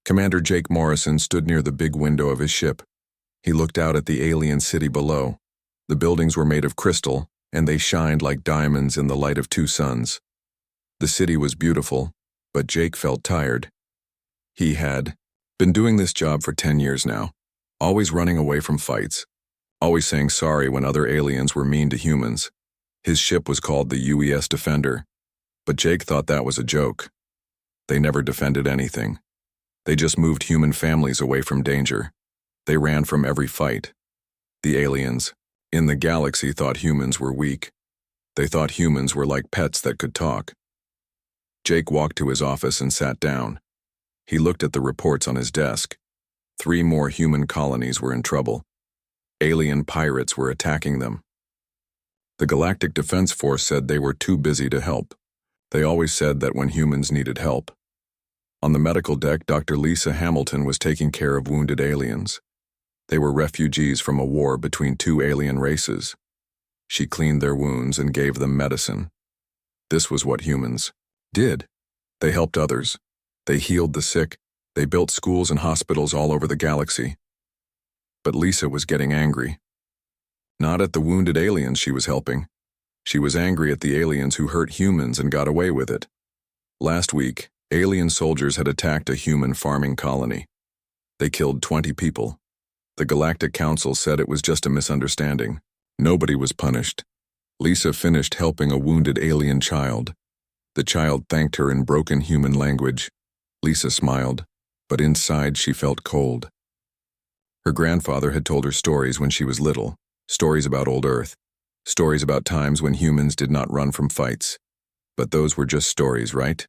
Commander Jake Morrison stood near the big window of his ship. He looked out at the alien city below. The buildings were made of crystal, and they shined like diamonds in the light of two suns. The city was beautiful, but Jake felt tired. He had been doing this job for 10 years now, always running away from fights, always saying sorry when other aliens were mean to humans. His ship was called the UES Defender, but Jake thought that was a joke. They never defended anything. They just moved human families away from danger. They ran from every fight. The aliens in the galaxy thought humans were weak. They thought humans were like pets that could talk. Jake walked to his office and sat down. He looked at the reports on his desk. 3 more human colonies were in trouble. Alien pirates were attacking them. The Galactic Defense Force said they were too busy to help. They always said that when humans needed help. On the medical deck, Dr. Lisa Hamilton was taking care of wounded aliens. They were refugees from a war between 2 alien races. She cleaned their wounds and gave them medicine. This was what humans did. They helped others. They healed the sick. They built schools and hospitals all over the galaxy. But Lisa was getting angry. Not at the wounded aliens she was helping. She was angry at the aliens who hurt humans and got away with it. Last week, alien soldiers had attacked a human farming colony. They killed 20 people. The Galactic Council said it was just a misunderstanding. Nobody was punished. Lisa finished helping a wounded alien child. The child thanked her in broken human language. Lisa smiled, but inside she felt cold. Her grandfather had told her stories when she was little, stories about old Earth, stories about times when humans did not run from fights. But those were just stories, right?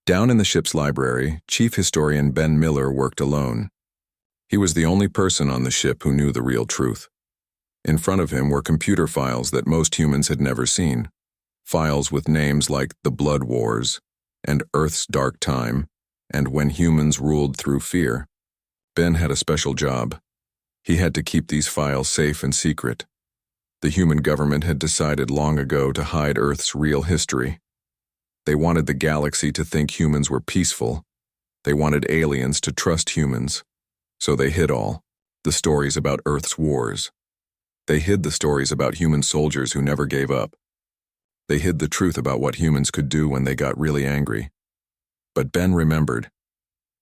Down in the ship's library, Chief Historian Ben Miller worked alone. He was the only person on the ship who knew the real truth. In front of him were computer files that most humans had never seen. Files with names like the Blood Wars, and Earth's Dark Time, and When Humans Ruled Through Fear. Ben had a special job. He had to keep these files safe and secret. The human government had decided long ago to hide Earth's real history. They wanted the galaxy to think humans were peaceful. They wanted aliens to trust humans. So they hid all the stories about Earth's wars. They hid the stories about human soldiers who never gave up. They hid the truth about what humans could do when they got really angry. But Ben remembered.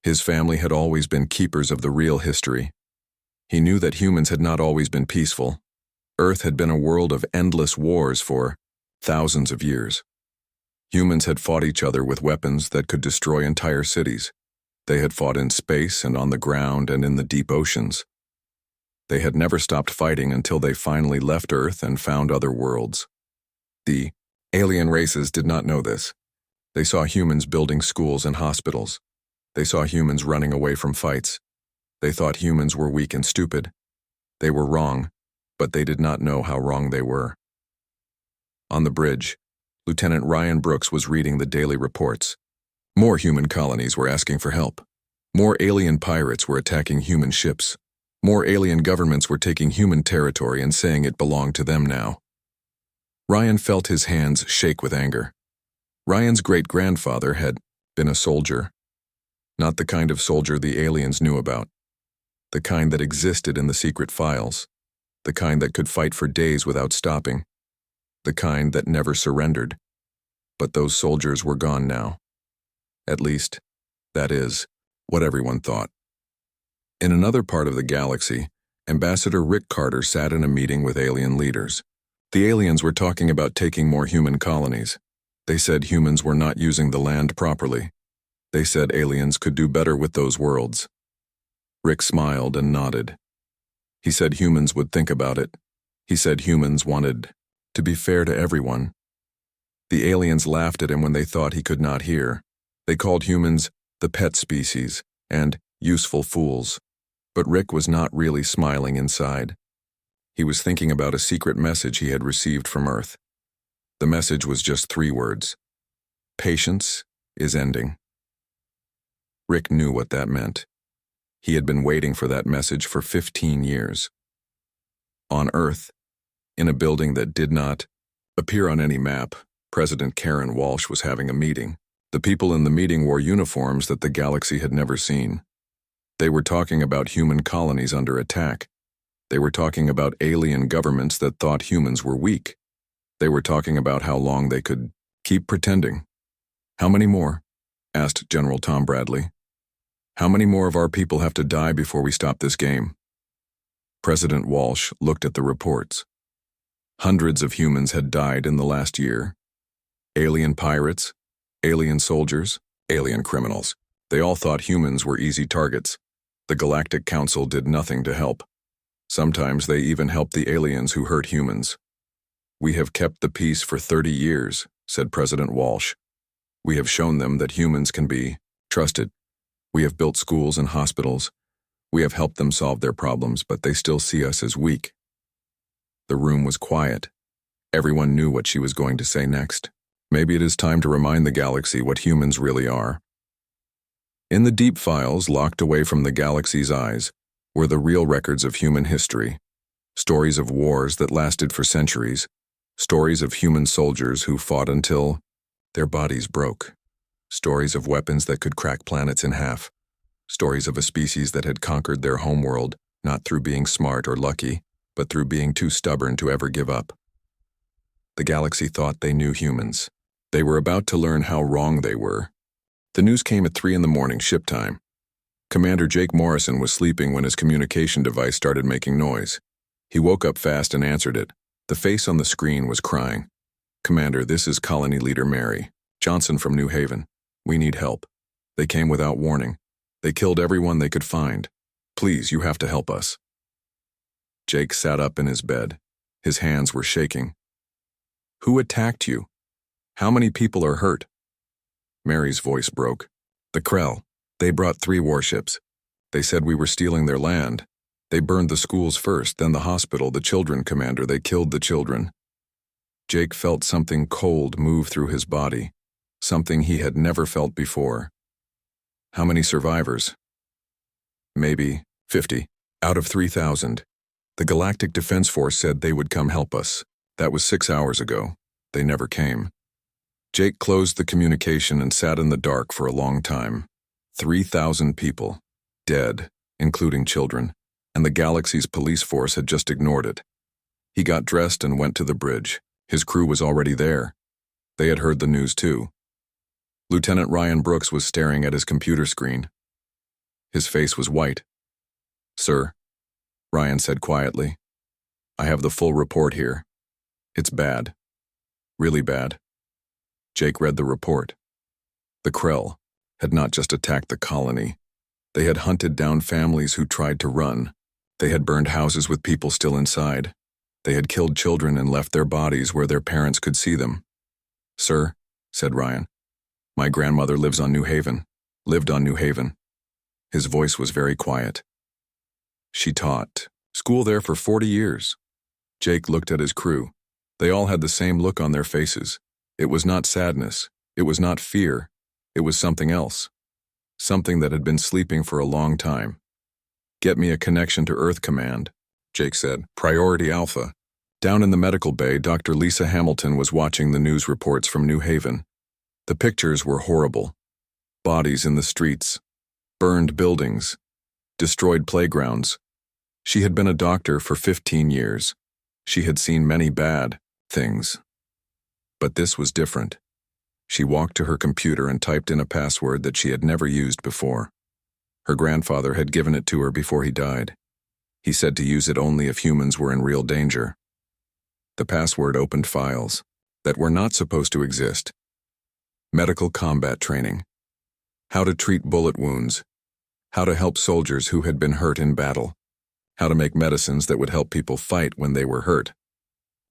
His family had always been keepers of the real history. He knew that humans had not always been peaceful. Earth had been a world of endless wars for thousands of years. Humans had fought each other with weapons that could destroy entire cities. They had fought in space and on the ground and in the deep oceans. They had never stopped fighting until they finally left Earth and found other worlds. The alien races did not know this. They saw humans building schools and hospitals. They saw humans running away from fights. They thought humans were weak and stupid. They were wrong, but they did not know how wrong they were. On the bridge, Lieutenant Ryan Brooks was reading the daily reports. More human colonies were asking for help. More alien pirates were attacking human ships. More alien governments were taking human territory and saying it belonged to them now. Ryan felt his hands shake with anger. Ryan's great-grandfather had been a soldier. Not the kind of soldier the aliens knew about. The kind that existed in the secret files. The kind that could fight for days without stopping. The kind that never surrendered. But those soldiers were gone now. At least, that is, what everyone thought. In another part of the galaxy, Ambassador Rick Carter sat in a meeting with alien leaders. The aliens were talking about taking more human colonies. They said humans were not using the land properly. They said aliens could do better with those worlds. Rick smiled and nodded. He said humans would think about it. He said humans wanted to be fair to everyone. The aliens laughed at him when they thought he could not hear. They called humans the pet species and useful fools. But Rick was not really smiling inside. He was thinking about a secret message he had received from Earth. The message was just 3 words. Patience is ending. Rick knew what that meant. He had been waiting for that message for 15 years. On Earth, in a building that did not appear on any map, President Karen Walsh was having a meeting. The people in the meeting wore uniforms that the galaxy had never seen. They were talking about human colonies under attack. They were talking about alien governments that thought humans were weak. They were talking about how long they could keep pretending. "How many more?" asked General Tom Bradley. "How many more of our people have to die before we stop this game?" President Walsh looked at the reports. Hundreds of humans had died in the last year. Alien pirates, alien soldiers, alien criminals. They all thought humans were easy targets. The Galactic Council did nothing to help. Sometimes they even helped the aliens who hurt humans. "We have kept the peace for 30 years, said President Walsh. "We have shown them that humans can be trusted. We have built schools and hospitals. We have helped them solve their problems, but they still see us as weak." The room was quiet. Everyone knew what she was going to say next. Maybe it is time to remind the galaxy what humans really are. In the deep files, locked away from the galaxy's eyes, were the real records of human history. Stories of wars that lasted for centuries. Stories of human soldiers who fought until their bodies broke. Stories of weapons that could crack planets in half. Stories of a species that had conquered their homeworld, not through being smart or lucky, but through being too stubborn to ever give up. The galaxy thought they knew humans. They were about to learn how wrong they were. The news came at 3 a.m. ship time. Commander Jake Morrison was sleeping when his communication device started making noise. He woke up fast and answered it. The face on the screen was crying. "Commander, this is Colony Leader Mary Johnson from New Haven. We need help. They came without warning. They killed everyone they could find. Please, you have to help us." Jake sat up in his bed. His hands were shaking. "Who attacked you? How many people are hurt?" Mary's voice broke. "The Krell. They brought 3 warships. They said we were stealing their land. They burned the schools first, then the hospital, the children, Commander. They killed the children." Jake felt something cold move through his body, something he had never felt before. "How many survivors?" "Maybe 50, out of 3,000. The Galactic Defense Force said they would come help us. That was 6 hours ago. They never came." Jake closed the communication and sat in the dark for a long time. 3,000 people, dead, including children, and the galaxy's police force had just ignored it. He got dressed and went to the bridge. His crew was already there. They had heard the news too. Lieutenant Ryan Brooks was staring at his computer screen. His face was white. "Sir," Ryan said quietly, "I have the full report here. It's bad. Really bad." Jake read the report. The Krell had not just attacked the colony. They had hunted down families who tried to run. They had burned houses with people still inside. They had killed children and left their bodies where their parents could see them. "Sir," said Ryan, "my grandmother lived on New Haven. His voice was very quiet. "She taught school there for 40 years. Jake looked at his crew. They all had the same look on their faces. It was not sadness. It was not fear. It was something else. Something that had been sleeping for a long time. "Get me a connection to Earth Command," Jake said. "Priority Alpha." Down in the medical bay, Dr. Lisa Hamilton was watching the news reports from New Haven. The pictures were horrible. Bodies in the streets. Burned buildings. Destroyed playgrounds. She had been a doctor for 15 years. She had seen many bad things. But this was different. She walked to her computer and typed in a password that she had never used before. Her grandfather had given it to her before he died. He said to use it only if humans were in real danger. The password opened files that were not supposed to exist. Medical combat training. How to treat bullet wounds. How to help soldiers who had been hurt in battle. How to make medicines that would help people fight when they were hurt.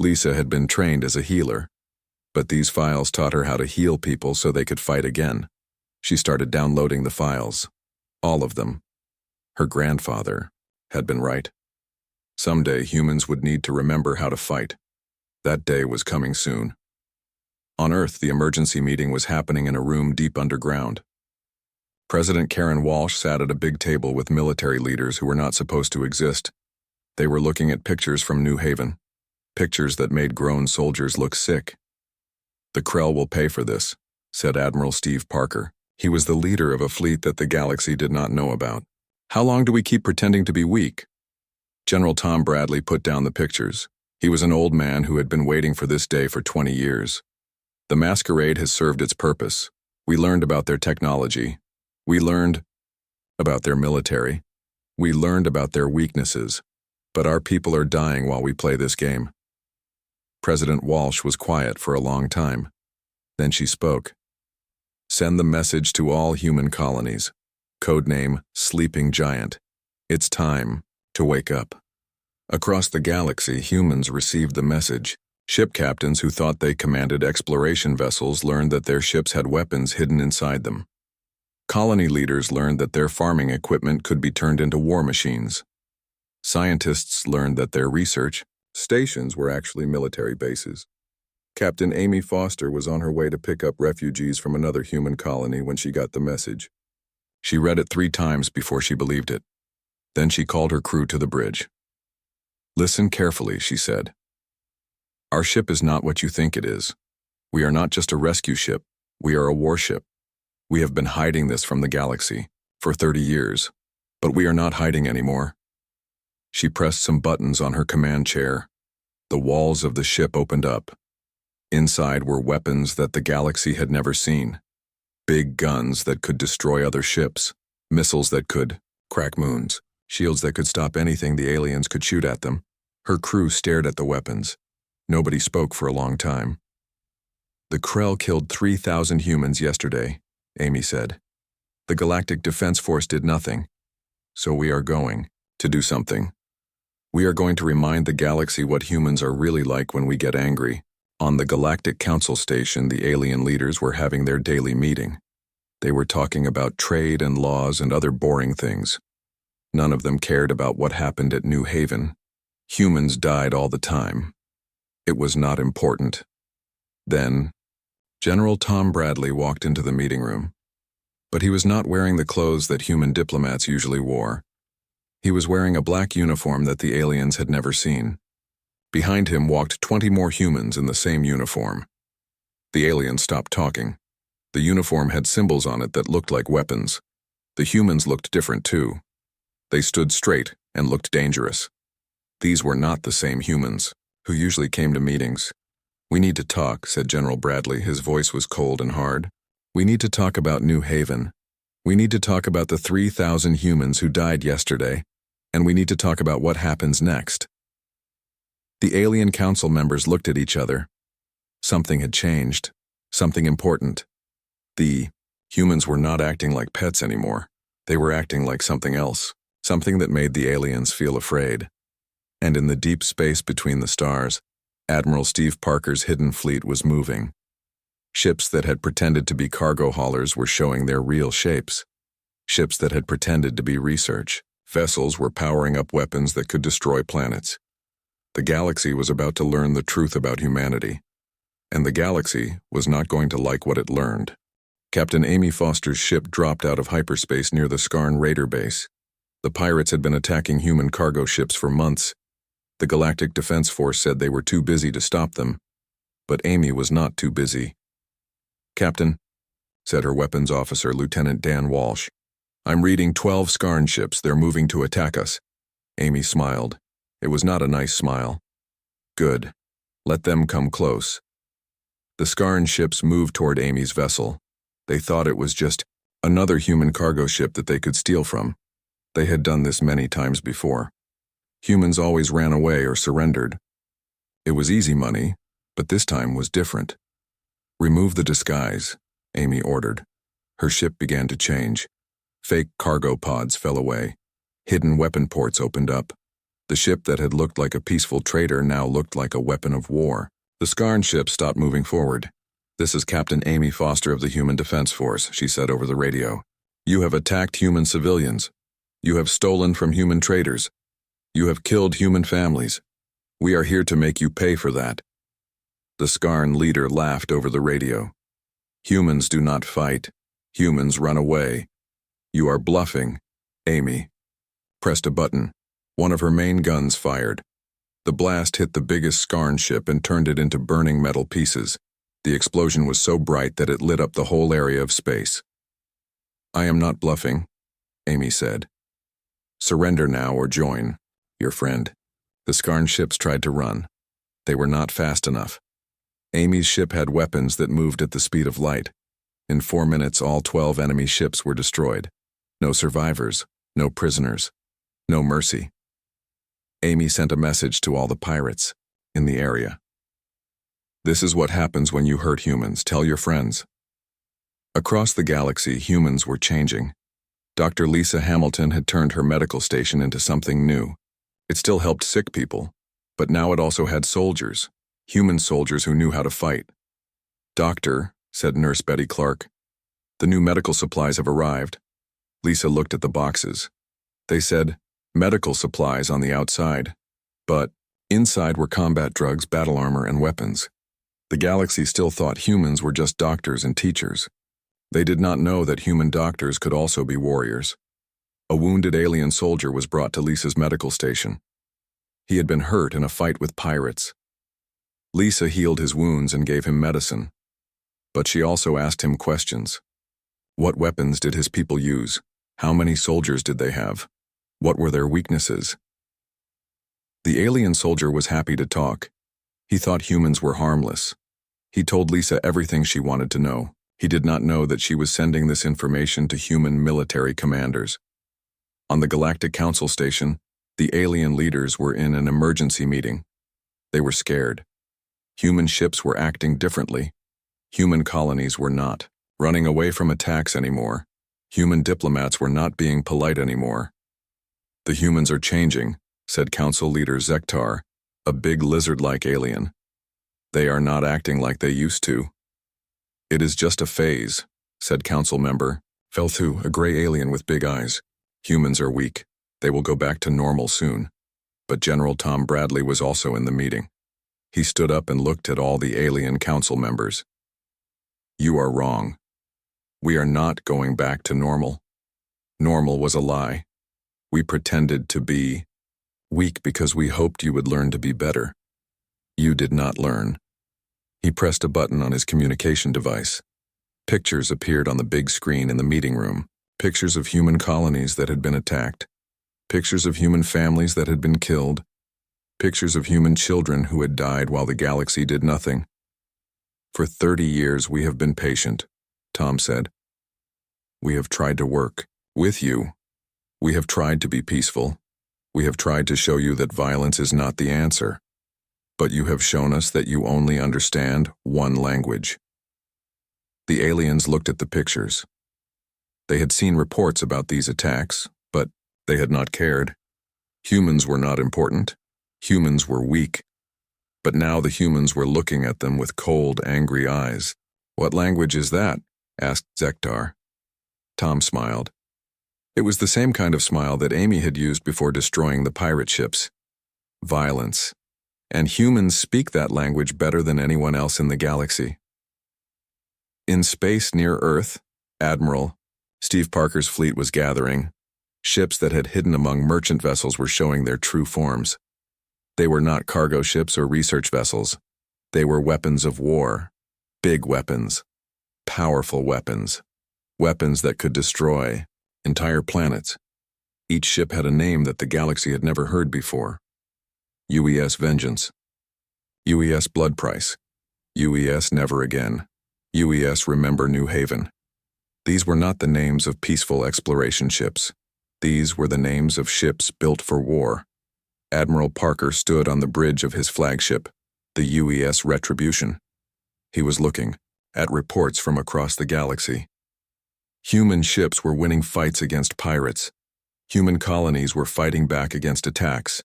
Lisa had been trained as a healer, but these files taught her how to heal people so they could fight again. She started downloading the files. All of them. Her grandfather had been right. Someday humans would need to remember how to fight. That day was coming soon. On Earth, the emergency meeting was happening in a room deep underground. President Karen Walsh sat at a big table with military leaders who were not supposed to exist. They were looking at pictures from New Haven. Pictures that made grown soldiers look sick. "The Krell will pay for this," said Admiral Steve Parker. He was the leader of a fleet that the galaxy did not know about. How long do we keep pretending to be weak? General Tom Bradley put down the pictures. He was an old man who had been waiting for this day for 20 years. The masquerade has served its purpose. We learned about their technology. We learned about their military. We learned about their weaknesses. But our people are dying while we play this game. President Walsh was quiet for a long time. Then she spoke. Send the message to all human colonies. Codename Sleeping Giant. It's time to wake up. Across the galaxy, humans received the message. Ship captains who thought they commanded exploration vessels learned that their ships had weapons hidden inside them. Colony leaders learned that their farming equipment could be turned into war machines. Scientists learned that their research stations were actually military bases. Captain Amy Foster was on her way to pick up refugees from another human colony when she got the message. She read it 3 times before she believed it. Then she called her crew to the bridge. Listen carefully, she said. Our ship is not what you think it is. We are not just a rescue ship. We are a warship. We have been hiding this from the galaxy for 30 years, but we are not hiding anymore. She pressed some buttons on her command chair. The walls of the ship opened up. Inside were weapons that the galaxy had never seen. Big guns that could destroy other ships, missiles that could crack moons, shields that could stop anything the aliens could shoot at them. Her crew stared at the weapons. Nobody spoke for a long time. The Krell killed 3,000 humans yesterday, Amy said. The Galactic Defense Force did nothing. So we are going to do something. We are going to remind the galaxy what humans are really like when we get angry. On the Galactic Council Station, the alien leaders were having their daily meeting. They were talking about trade and laws and other boring things. None of them cared about what happened at New Haven. Humans died all the time. It was not important. Then, General Tom Bradley walked into the meeting room. But he was not wearing the clothes that human diplomats usually wore. He was wearing a black uniform that the aliens had never seen. Behind him walked 20 more humans in the same uniform. The aliens stopped talking. The uniform had symbols on it that looked like weapons. The humans looked different too. They stood straight and looked dangerous. These were not the same humans who usually came to meetings. We need to talk, said General Bradley. His voice was cold and hard. We need to talk about New Haven. We need to talk about the 3,000 humans who died yesterday, and we need to talk about what happens next. The alien council members looked at each other. Something had changed. Something important. The humans were not acting like pets anymore. They were acting like something else. Something that made the aliens feel afraid. And in the deep space between the stars, Admiral Steve Parker's hidden fleet was moving. Ships that had pretended to be cargo haulers were showing their real shapes. Ships that had pretended to be research. Vessels were powering up weapons that could destroy planets. The galaxy was about to learn the truth about humanity. And the galaxy was not going to like what it learned. Captain Amy Foster's ship dropped out of hyperspace near the Skarn Raider base. The pirates had been attacking human cargo ships for months. The Galactic Defense Force said they were too busy to stop them. But Amy was not too busy. Captain, said her weapons officer, Lieutenant Dan Walsh, I'm reading 12 Skarn ships. They're moving to attack us. Amy smiled. It was not a nice smile. Good. Let them come close. The Skarn ships moved toward Amy's vessel. They thought it was just another human cargo ship that they could steal from. They had done this many times before. Humans always ran away or surrendered. It was easy money, but this time was different. Remove the disguise, Amy ordered. Her ship began to change. Fake cargo pods fell away. Hidden weapon ports opened up. The ship that had looked like a peaceful trader now looked like a weapon of war. The Skarn ship stopped moving forward. This is Captain Amy Foster of the Human Defense Force, she said over the radio. You have attacked human civilians. You have stolen from human traders. You have killed human families. We are here to make you pay for that. The Skarn leader laughed over the radio. Humans do not fight. Humans run away. You are bluffing, Amy. Pressed a button. One of her main guns fired. The blast hit the biggest Skarn ship and turned it into burning metal pieces. The explosion was so bright that it lit up the whole area of space. "I am not bluffing," Amy said. "Surrender now or join your friend." The Skarn ships tried to run. They were not fast enough. Amy's ship had weapons that moved at the speed of light. In 4 minutes, all 12 enemy ships were destroyed. No survivors, no prisoners, no mercy. Amy sent a message to all the pirates in the area. "This is what happens when you hurt humans. Tell your friends." Across the galaxy, humans were changing. Dr. Lisa Hamilton had turned her medical station into something new. It still helped sick people, but now it also had soldiers, human soldiers who knew how to fight. "Doctor," said Nurse Betty Clark, "the new medical supplies have arrived." Lisa looked at the boxes. They said, "medical supplies" on the outside, but inside were combat drugs, battle armor, and weapons. The galaxy still thought humans were just doctors and teachers. They did not know that human doctors could also be warriors. A wounded alien soldier was brought to Lisa's medical station. He had been hurt in a fight with pirates. Lisa healed his wounds and gave him medicine, but she also asked him questions. What weapons did his people use? How many soldiers did they have? What were their weaknesses? The alien soldier was happy to talk. He thought humans were harmless. He told Lisa everything she wanted to know. He did not know that she was sending this information to human military commanders. On the Galactic Council station, the alien leaders were in an emergency meeting. They were scared. Human ships were acting differently. Human colonies were not running away from attacks anymore. Human diplomats were not being polite anymore. "The humans are changing," said Council Leader Zektar, a big lizard-like alien. "They are not acting like they used to." "It is just a phase," said Council Member Felthu, a gray alien with big eyes. "Humans are weak. They will go back to normal soon." But General Tom Bradley was also in the meeting. He stood up and looked at all the alien council members. "You are wrong. We are not going back to normal. Normal was a lie. We pretended to be weak because we hoped you would learn to be better. You did not learn." He pressed a button on his communication device. Pictures appeared on the big screen in the meeting room. Pictures of human colonies that had been attacked. Pictures of human families that had been killed. Pictures of human children who had died while the galaxy did nothing. "For 30 years we have been patient," Tom said. "We have tried to work with you. We have tried to be peaceful. We have tried to show you that violence is not the answer. But you have shown us that you only understand one language." The aliens looked at the pictures. They had seen reports about these attacks, but they had not cared. Humans were not important. Humans were weak. But now the humans were looking at them with cold, angry eyes. "What language is that?" asked Zektar. Tom smiled. It was the same kind of smile that Amy had used before destroying the pirate ships. Violence. And humans speak that language better than anyone else in the galaxy. In space near Earth, Admiral Steve Parker's fleet was gathering. Ships that had hidden among merchant vessels were showing their true forms. They were not cargo ships or research vessels. They were weapons of war. Big weapons. Powerful weapons. Weapons that could destroy entire planets. Each ship had a name that the galaxy had never heard before. UES Vengeance. UES Blood Price. UES Never Again. UES Remember New Haven. These were not the names of peaceful exploration ships. These were the names of ships built for war. Admiral Parker stood on the bridge of his flagship, the UES Retribution. He was looking at reports from across the galaxy. Human ships were winning fights against pirates. Human colonies were fighting back against attacks.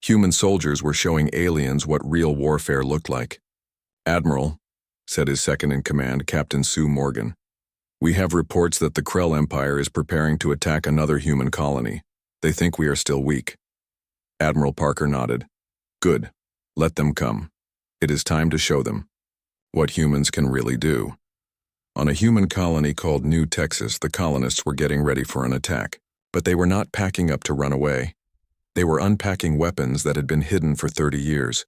Human soldiers were showing aliens what real warfare looked like. "Admiral," said his second-in-command, Captain Sue Morgan, "we have reports that the Krell Empire is preparing to attack another human colony. They think we are still weak." Admiral Parker nodded. "Good. Let them come. It is time to show them what humans can really do." On a human colony called New Texas, the colonists were getting ready for an attack, but they were not packing up to run away. They were unpacking weapons that had been hidden for 30 years.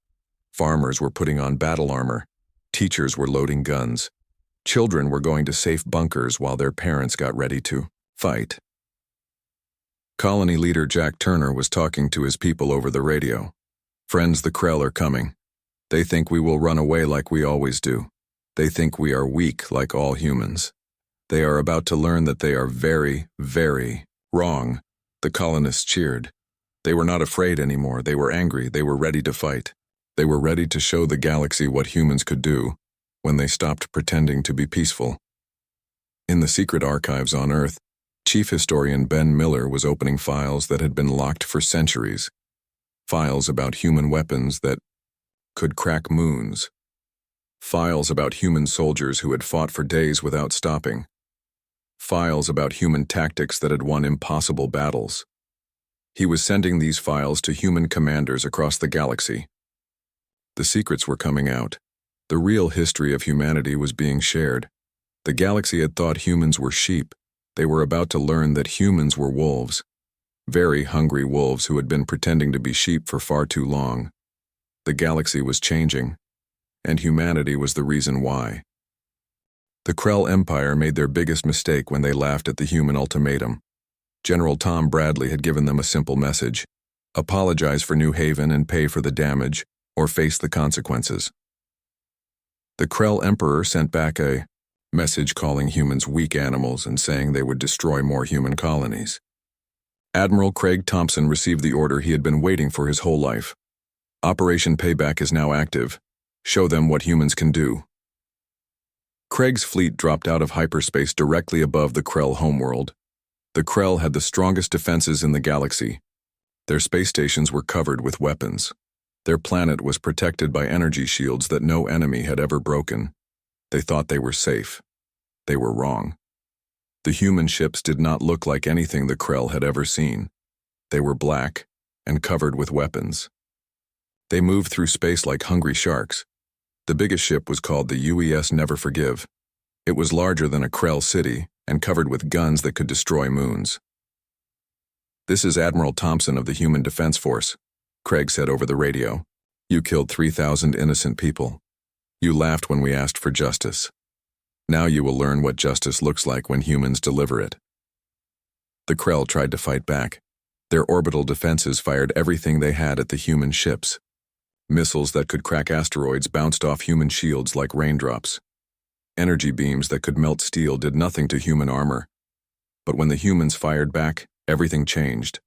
Farmers were putting on battle armor. Teachers were loading guns. Children were going to safe bunkers while their parents got ready to fight. Colony leader Jack Turner was talking to his people over the radio. "Friends, the Krell are coming. They think we will run away like we always do. They think we are weak like all humans. They are about to learn that they are very, very wrong." The colonists cheered. They were not afraid anymore. They were angry. They were ready to fight. They were ready to show the galaxy what humans could do when they stopped pretending to be peaceful. In the secret archives on Earth, Chief Historian Ben Miller was opening files that had been locked for centuries. Files about human weapons that could crack moons. Files about human soldiers who had fought for days without stopping. Files about human tactics that had won impossible battles. He was sending these files to human commanders across the galaxy. The secrets were coming out. The real history of humanity was being shared. The galaxy had thought humans were sheep. They were about to learn that humans were wolves. Very hungry wolves who had been pretending to be sheep for far too long. The galaxy was changing, and humanity was the reason why. The Krell Empire made their biggest mistake when they laughed at the human ultimatum. General Tom Bradley had given them a simple message: apologize for New Haven and pay for the damage, or face the consequences. The Krell Emperor sent back a message calling humans weak animals and saying they would destroy more human colonies. Admiral Craig Thompson received the order he had been waiting for his whole life. Operation Payback is now active. Show them what humans can do. Craig's fleet dropped out of hyperspace directly above the Krell homeworld. The Krell had the strongest defenses in the galaxy. Their space stations were covered with weapons. Their planet was protected by energy shields that no enemy had ever broken. They thought they were safe. They were wrong. The human ships did not look like anything the Krell had ever seen. They were black and covered with weapons. They moved through space like hungry sharks. The biggest ship was called the UES Never Forgive. It was larger than a Krell city and covered with guns that could destroy moons. "This is Admiral Thompson of the Human Defense Force," Craig said over the radio. "You killed 3,000 innocent people. You laughed when we asked for justice. Now you will learn what justice looks like when humans deliver it." The Krell tried to fight back. Their orbital defenses fired everything they had at the human ships. Missiles that could crack asteroids bounced off human shields like raindrops. Energy beams that could melt steel did nothing to human armor. But when the humans fired back, everything changed.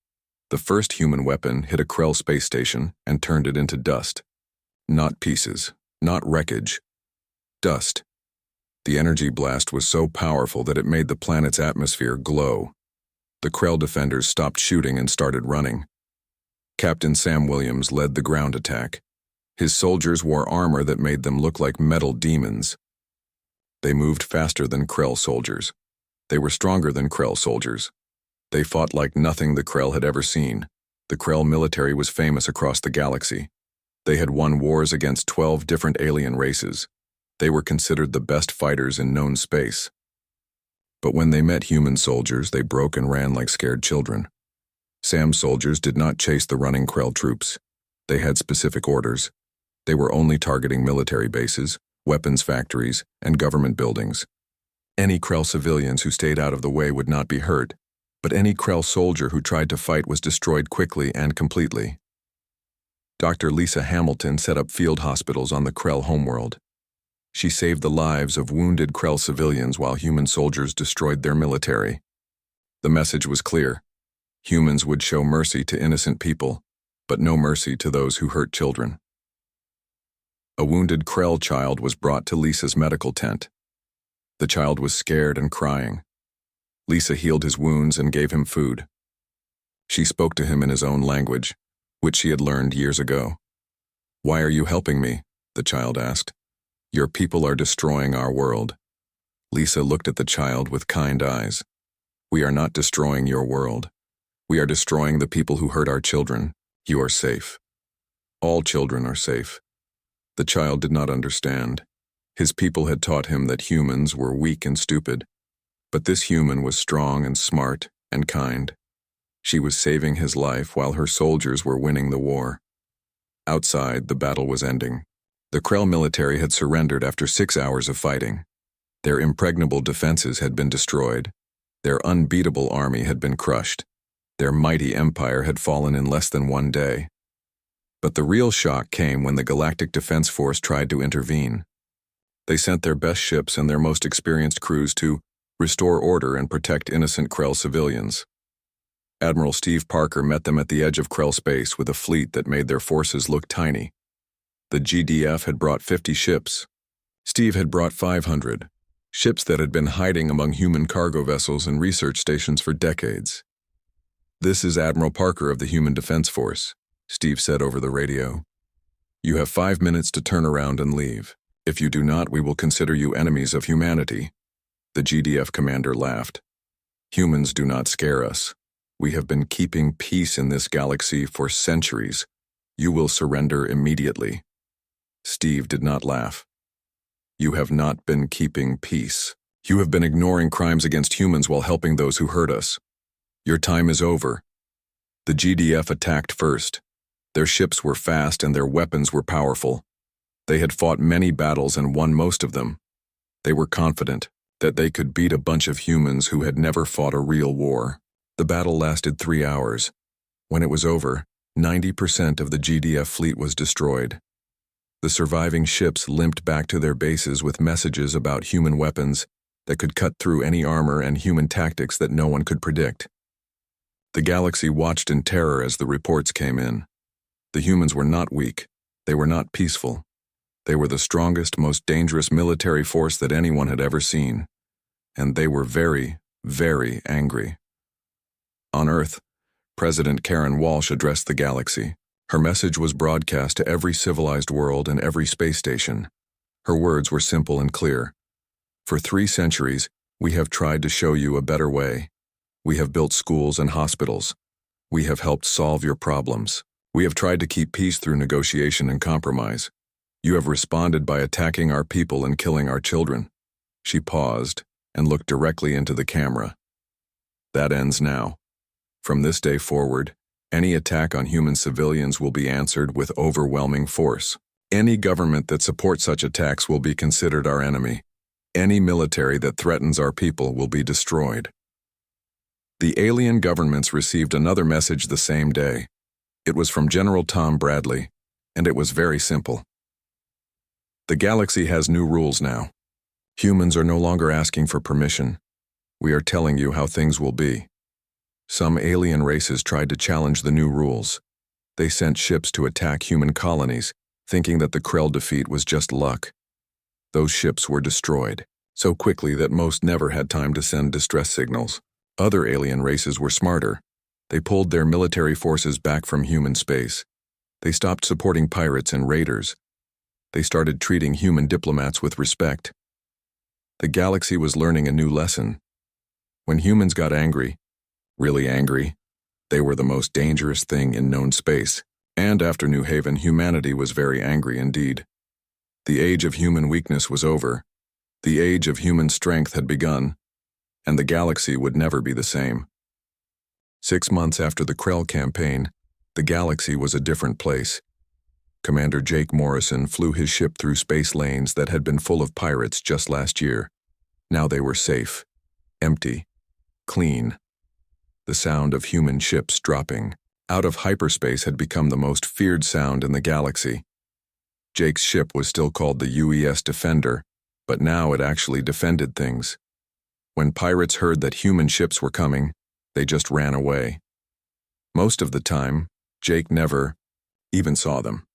The first human weapon hit a Krell space station and turned it into dust. Not pieces, not wreckage. Dust. The energy blast was so powerful that it made the planet's atmosphere glow. The Krell defenders stopped shooting and started running. Captain Sam Williams led the ground attack. His soldiers wore armor that made them look like metal demons. They moved faster than Krell soldiers. They were stronger than Krell soldiers. They fought like nothing the Krell had ever seen. The Krell military was famous across the galaxy. They had won wars against 12 different alien races. They were considered the best fighters in known space. But when they met human soldiers, they broke and ran like scared children. Sam's soldiers did not chase the running Krell troops. They had specific orders. They were only targeting military bases, weapons factories, and government buildings. Any Krell civilians who stayed out of the way would not be hurt, but any Krell soldier who tried to fight was destroyed quickly and completely. Dr. Lisa Hamilton set up field hospitals on the Krell homeworld. She saved the lives of wounded Krell civilians while human soldiers destroyed their military. The message was clear. Humans would show mercy to innocent people, but no mercy to those who hurt children. A wounded Krell child was brought to Lisa's medical tent. The child was scared and crying. Lisa healed his wounds and gave him food. She spoke to him in his own language, which she had learned years ago. "Why are you helping me?" the child asked. "Your people are destroying our world." Lisa looked at the child with kind eyes. "We are not destroying your world. We are destroying the people who hurt our children. You are safe. All children are safe." The child did not understand. His people had taught him that humans were weak and stupid. But this human was strong and smart and kind. She was saving his life while her soldiers were winning the war. Outside, the battle was ending. The Krell military had surrendered after 6 hours of fighting. Their impregnable defenses had been destroyed. Their unbeatable army had been crushed. Their mighty empire had fallen in less than 1 day. But the real shock came when the Galactic Defense Force tried to intervene. They sent their best ships and their most experienced crews to restore order and protect innocent Krell civilians. Admiral Steve Parker met them at the edge of Krell space with a fleet that made their forces look tiny. The GDF had brought 50 ships. Steve had brought 500, ships that had been hiding among human cargo vessels and research stations for decades. "This is Admiral Parker of the Human Defense Force," Steve said over the radio. "You have 5 minutes to turn around and leave. If you do not, we will consider you enemies of humanity." The GDF commander laughed. "Humans do not scare us. We have been keeping peace in this galaxy for centuries. You will surrender immediately." Steve did not laugh. "You have not been keeping peace. You have been ignoring crimes against humans while helping those who hurt us. Your time is over." The GDF attacked first. Their ships were fast and their weapons were powerful. They had fought many battles and won most of them. They were confident that they could beat a bunch of humans who had never fought a real war. The battle lasted 3 hours. When it was over, 90% of the GDF fleet was destroyed. The surviving ships limped back to their bases with messages about human weapons that could cut through any armor and human tactics that no one could predict. The galaxy watched in terror as the reports came in. The humans were not weak. They were not peaceful. They were the strongest, most dangerous military force that anyone had ever seen. And they were very, very angry. On Earth, President Karen Walsh addressed the galaxy. Her message was broadcast to every civilized world and every space station. Her words were simple and clear. "For 3 centuries, we have tried to show you a better way. We have built schools and hospitals. We have helped solve your problems. We have tried to keep peace through negotiation and compromise. You have responded by attacking our people and killing our children." She paused and looked directly into the camera. "That ends now. From this day forward, any attack on human civilians will be answered with overwhelming force. Any government that supports such attacks will be considered our enemy. Any military that threatens our people will be destroyed." The alien governments received another message the same day. It was from General Tom Bradley, and it was very simple. "The galaxy has new rules now. Humans are no longer asking for permission. We are telling you how things will be." Some alien races tried to challenge the new rules. They sent ships to attack human colonies, thinking that the Krell defeat was just luck. Those ships were destroyed, so quickly that most never had time to send distress signals. Other alien races were smarter. They pulled their military forces back from human space. They stopped supporting pirates and raiders. They started treating human diplomats with respect. The galaxy was learning a new lesson. When humans got angry, really angry, they were the most dangerous thing in known space. And after New Haven, humanity was very angry indeed. The age of human weakness was over. The age of human strength had begun, and the galaxy would never be the same. 6 months after the Krell campaign, the galaxy was a different place. Commander Jake Morrison flew his ship through space lanes that had been full of pirates just last year. Now they were safe, empty, clean. The sound of human ships dropping out of hyperspace had become the most feared sound in the galaxy. Jake's ship was still called the UES Defender, but now it actually defended things. When pirates heard that human ships were coming, they just ran away. Most of the time, Jake never even saw them.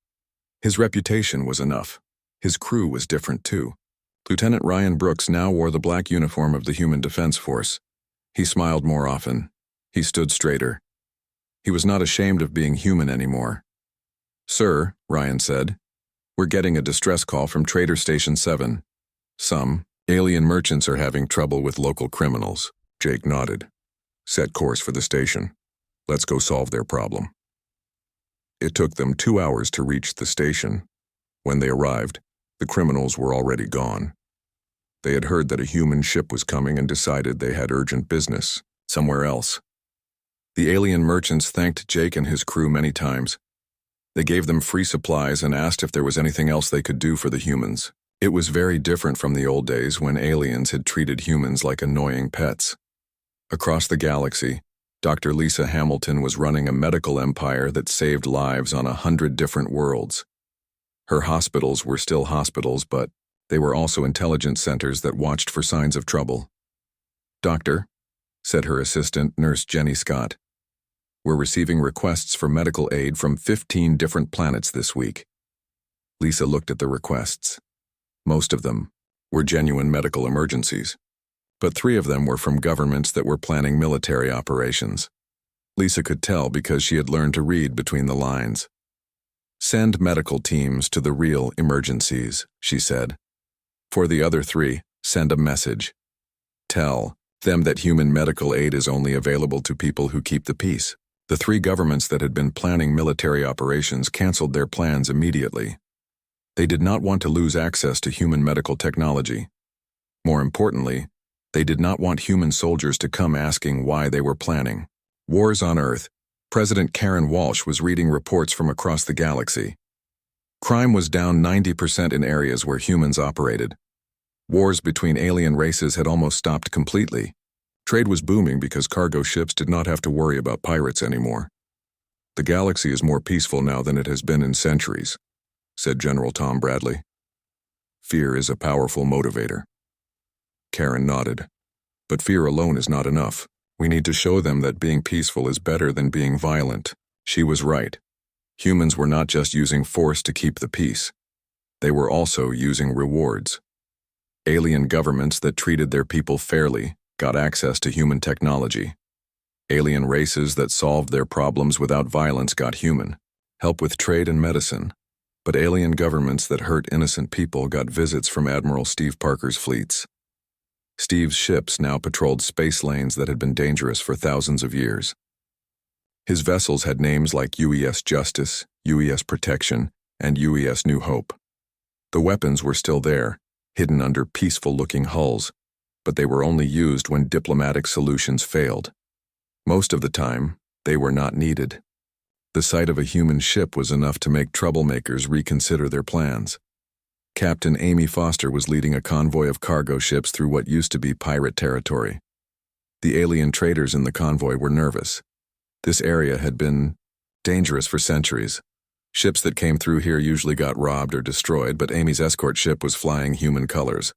His reputation was enough. His crew was different too. Lieutenant Ryan Brooks now wore the black uniform of the Human Defense Force. He smiled more often. He stood straighter. He was not ashamed of being human anymore. "Sir," Ryan said, "we're getting a distress call from Trader Station 7. Some alien merchants are having trouble with local criminals." Jake nodded. "Set course for the station. Let's go solve their problem." It took them 2 hours to reach the station. When they arrived, the criminals were already gone. They had heard that a human ship was coming and decided they had urgent business somewhere else. The alien merchants thanked Jake and his crew many times. They gave them free supplies and asked if there was anything else they could do for the humans. It was very different from the old days when aliens had treated humans like annoying pets. Across the galaxy, Dr. Lisa Hamilton was running a medical empire that saved lives on 100 different worlds. Her hospitals were still hospitals, but they were also intelligence centers that watched for signs of trouble. "Doctor," said her assistant, Nurse Jenny Scott, "we're receiving requests for medical aid from 15 different planets this week." Lisa looked at the requests. Most of them were genuine medical emergencies, but 3 of them were from governments that were planning military operations. Lisa could tell because she had learned to read between the lines. "Send medical teams to the real emergencies," she said. "For the other 3, send a message. Tell them that human medical aid is only available to people who keep the peace." The 3 governments that had been planning military operations canceled their plans immediately. They did not want to lose access to human medical technology. More importantly, they did not want human soldiers to come asking why they were planning wars on Earth. President Karen Walsh was reading reports from across the galaxy. Crime was down 90% in areas where humans operated. Wars between alien races had almost stopped completely. Trade was booming because cargo ships did not have to worry about pirates anymore. "The galaxy is more peaceful now than it has been in centuries," said General Tom Bradley. "Fear is a powerful motivator." Karen nodded. "But fear alone is not enough. We need to show them that being peaceful is better than being violent." She was right. Humans were not just using force to keep the peace. They were also using rewards. Alien governments that treated their people fairly got access to human technology. Alien races that solved their problems without violence got human help with trade and medicine. But alien governments that hurt innocent people got visits from Admiral Steve Parker's fleets. Steve's ships now patrolled space lanes that had been dangerous for thousands of years. His vessels had names like UES Justice, UES Protection, and UES New Hope. The weapons were still there, hidden under peaceful-looking hulls, but they were only used when diplomatic solutions failed. Most of the time, they were not needed. The sight of a human ship was enough to make troublemakers reconsider their plans. Captain Amy Foster was leading a convoy of cargo ships through what used to be pirate territory. The alien traders in the convoy were nervous. This area had been dangerous for centuries. Ships that came through here usually got robbed or destroyed, but Amy's escort ship was flying human colors.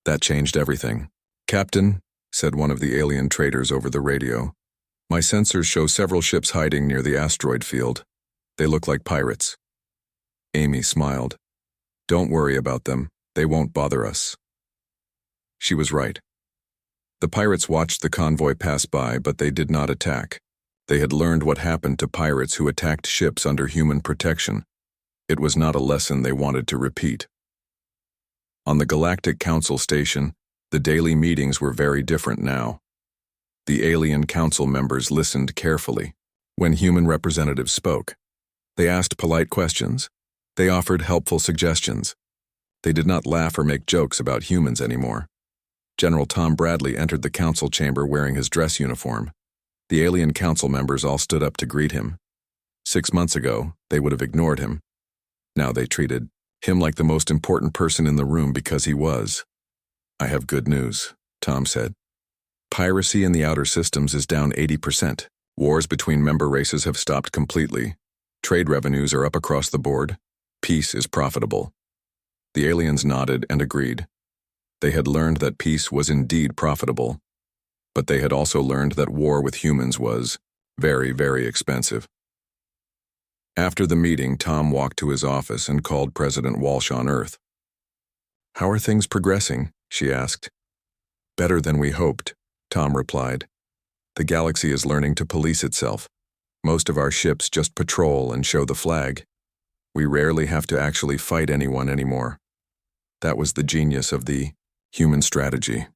That changed everything. "Captain," said one of the alien traders over the radio, "my sensors show several ships hiding near the asteroid field. They look like pirates." Amy smiled. "Don't worry about them. They won't bother us." She was right. The pirates watched the convoy pass by, but they did not attack. They had learned what happened to pirates who attacked ships under human protection. It was not a lesson they wanted to repeat. On the Galactic Council station, the daily meetings were very different now. The alien council members listened carefully. When human representatives spoke, they asked polite questions. They offered helpful suggestions. They did not laugh or make jokes about humans anymore. General Tom Bradley entered the council chamber wearing his dress uniform. The alien council members all stood up to greet him. 6 months ago, they would have ignored him. Now they treated him like the most important person in the room because he was. "I have good news," Tom said. "Piracy in the outer systems is down 80%. Wars between member races have stopped completely. Trade revenues are up across the board. Peace is profitable." The aliens nodded and agreed. They had learned that peace was indeed profitable, but they had also learned that war with humans was very, very expensive. After the meeting, Tom walked to his office and called President Walsh on Earth. "How are things progressing?" she asked. "Better than we hoped," Tom replied. "The galaxy is learning to police itself. Most of our ships just patrol and show the flag. We rarely have to actually fight anyone anymore. That was the genius of the human strategy.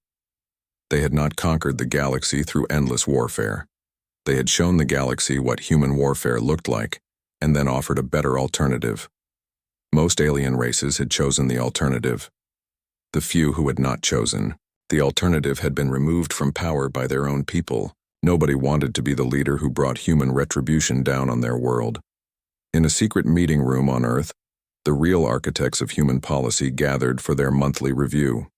They had not conquered the galaxy through endless warfare. They had shown the galaxy what human warfare looked like, and then offered a better alternative. Most alien races had chosen the alternative. The few who had not chosen, the alternative had been removed from power by their own people. Nobody wanted to be the leader who brought human retribution down on their world. In a secret meeting room on Earth, the real architects of human policy gathered for their monthly review.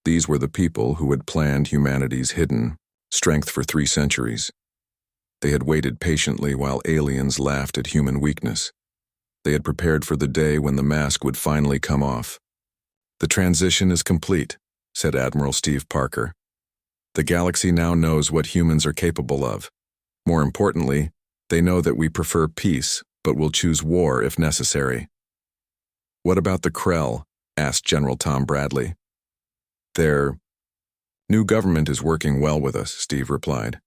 These were the people who had planned humanity's hidden strength for 3 centuries. They had waited patiently while aliens laughed at human weakness. They had prepared for the day when the mask would finally come off. "The transition is complete," said Admiral Steve Parker. "The galaxy now knows what humans are capable of. More importantly, they know that we prefer peace, but will choose war if necessary." "What about the Krell?" asked General Tom Bradley. "Their new government is working well with us," Steve replied.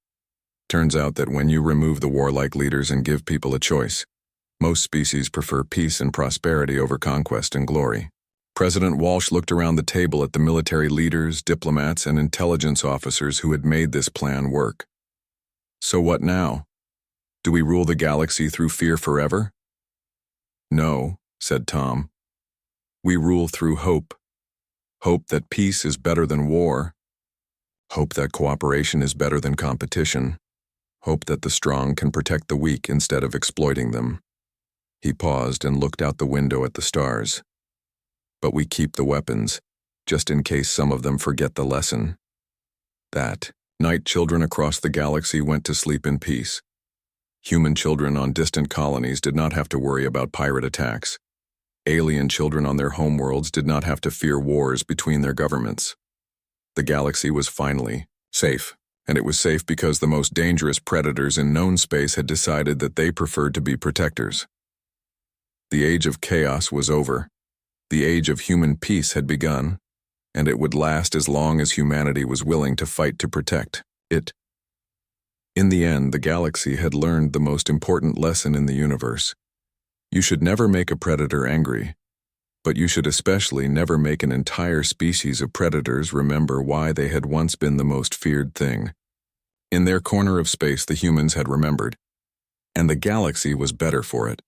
"Turns out that when you remove the warlike leaders and give people a choice, most species prefer peace and prosperity over conquest and glory." President Walsh looked around the table at the military leaders, diplomats, and intelligence officers who had made this plan work. "So what now? Do we rule the galaxy through fear forever?" "No," said Tom. "We rule through hope. Hope that peace is better than war. Hope that cooperation is better than competition. Hope that the strong can protect the weak instead of exploiting them." He paused and looked out the window at the stars. "But we keep the weapons, just in case some of them forget the lesson." That night, children across the galaxy went to sleep in peace. Human children on distant colonies did not have to worry about pirate attacks. Alien children on their homeworlds did not have to fear wars between their governments. The galaxy was finally safe, and it was safe because the most dangerous predators in known space had decided that they preferred to be protectors. The age of chaos was over. The age of human peace had begun, and it would last as long as humanity was willing to fight to protect it. In the end, the galaxy had learned the most important lesson in the universe. You should never make a predator angry, but you should especially never make an entire species of predators remember why they had once been the most feared thing. In their corner of space, the humans had remembered, and the galaxy was better for it.